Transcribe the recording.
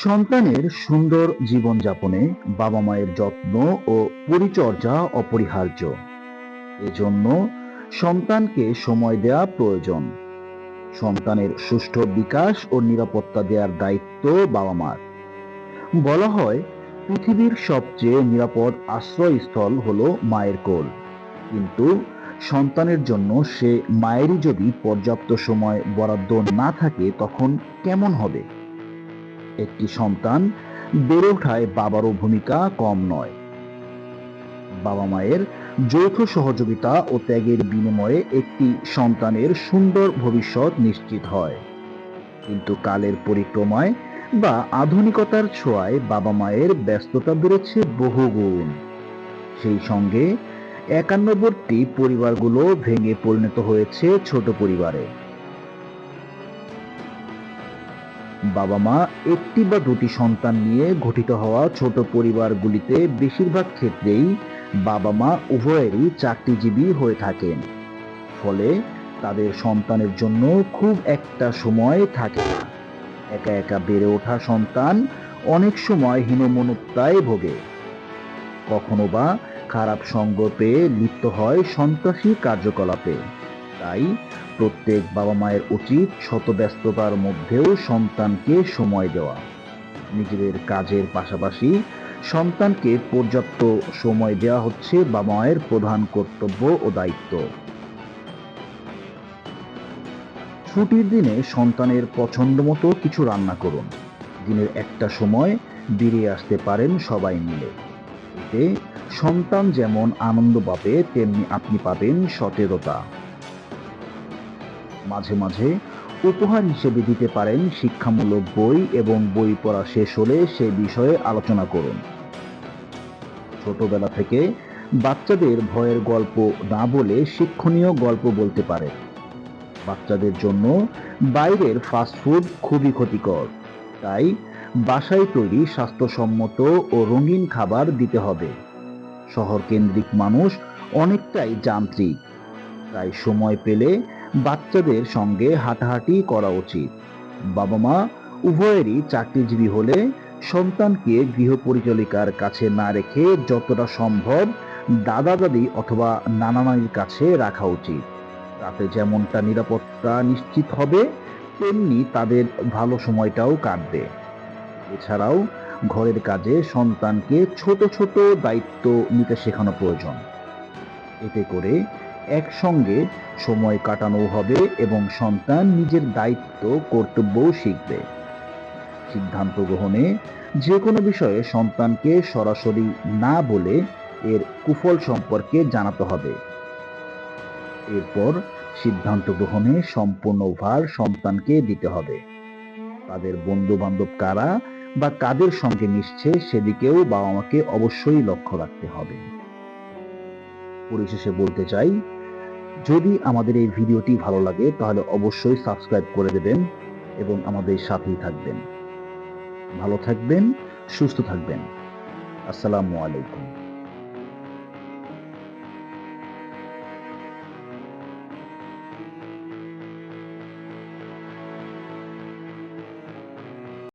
সন্তানের সুন্দর জীবনযাপনে বাবা মায়ের যত্ন ও পরিচর্যা অপরিহার্য। এজন্য সন্তানকে সময় দেওয়া প্রয়োজন। সন্তানের সুষ্ঠু বিকাশ ও নিরাপত্তা দেওয়ার দায়িত্ব বাবা মার। বলা হয়, পৃথিবীর সবচেয়ে নিরাপদ আশ্রয়স্থল হলো মায়ের কোল। কিন্তু সন্তানের জন্য সে মায়েরই যদি পর্যাপ্ত সময় বরাদ্দ না থাকে, তখন কেমন হবে? একটি সন্তান বেড়ে ওঠায় বাবারও ভূমিকা কম নয়। বাবা মায়ের যৌথ সহযোগিতা ও ত্যাগের বিনিময়ে একটি সন্তানের সুন্দর ভবিষ্যৎ নিশ্চিত হয়। কিন্তু কালের পরিক্রমায় বা আধুনিকতার ছোঁয়ায় বাবা মায়ের ব্যস্ততা বেড়েছে বহুগুণ। সেই সঙ্গে একান্নবর্তী পরিবারগুলো ভেঙে পরিণত হয়েছে ছোট পরিবারে। বাবা মা একটি বা দুটি সন্তান নিয়ে গঠিত হওয়া ছোট পরিবারগুলিতে বেশিরভাগ ক্ষেত্রেই বাবা মা উভয়েরই চাকরিজীবী হয়ে থাকেন। ফলে তাদের সন্তানের জন্য খুব একটা সময় থাকে না। একা একা বেড়ে ওঠা সন্তান অনেক সময় হীনমন্যতায় ভোগে, কখনো বা খারাপ সঙ্গ পেয়ে লিপ্ত হয় সন্ত্রাসী কার্যকলাপে। তাই প্রত্যেক বাবা মায়ের উচিত শত ব্যস্ততার মধ্যেও সন্তানকে সময় দেওয়া। নিজেদের কাজের পাশাপাশি সন্তানকে পর্যাপ্ত সময় দেওয়া হচ্ছে বাবা মায়ের প্রধান কর্তব্য ও দায়িত্ব। ছুটির দিনে সন্তানের পছন্দ মতো কিছু রান্না করুন। দিনের একটা সময় বেরিয়ে আসতে পারেন সবাই মিলে। এতে সন্তান যেমন আনন্দ পাবে, তেমনি আপনি পাবেন সতেজতা। মাঝে মাঝে উপহার হিসেবে দিতে পারেন শিক্ষামূলক বই, এবং বই পড়া শেষ হলে সে বিষয়ে আলোচনা করুন। ছোটবেলা থেকে বাচ্চাদের ভয়ের গল্প না বলে শিক্ষণীয় গল্প বলতে পারেন। বাচ্চাদের জন্য বাইরের ফাস্টফুড খুবই ক্ষতিকর। তাই বাসায় তৈরি স্বাস্থ্যসম্মত ও রঙিন খাবার দিতে হবে। শহর কেন্দ্রিক মানুষ অনেকটাই যান্ত্রিক, তাই সময় পেলে বাচ্চাদের সঙ্গে হাঁটাহাঁটি করা উচিত। বাবা মা উভয়েরই চাকরিজীবী হলে সন্তানকে গৃহপরিচালিকার কাছে না রেখে যতটা সম্ভব দাদা দাদি অথবা নানা নানির কাছে রাখা উচিত। তাতে যেমনটা নিরাপত্তা নিশ্চিত হবে, তেমনি তাদের ভালো সময়টাও কাটবে। এছাড়াও ঘরের কাজে সন্তানকে ছোট ছোট দায়িত্ব নিতে শেখানো প্রয়োজন। এতে করে একসঙ্গে সময় কাটানো হবে এবং সন্তান নিজের দায়িত্ব কর্তব্যও শিখবে। সিদ্ধান্ত গ্রহণে যে কোনো বিষয়ে সন্তানকে সরাসরি না বলে এর কুফল সম্পর্কে জানাতে হবে। এরপর সিদ্ধান্ত গ্রহণে সম্পূর্ণ ভার সন্তানকে দিতে হবে। তাদের বন্ধু বান্ধব কারা বা কাদের সঙ্গে মিশছে, সেদিকেও বাবা মাকে অবশ্যই লক্ষ্য রাখতে হবে। পরিশেষে বলতে চাই, যদি আমাদের এই ভিডিওটি ভালো লাগে তাহলে অবশ্যই সাবস্ক্রাইব করে দেবেন এবং আমাদের সাথেই থাকবেন। ভালো থাকবেন, সুস্থ থাকবেন। আসসালামু আলাইকুম।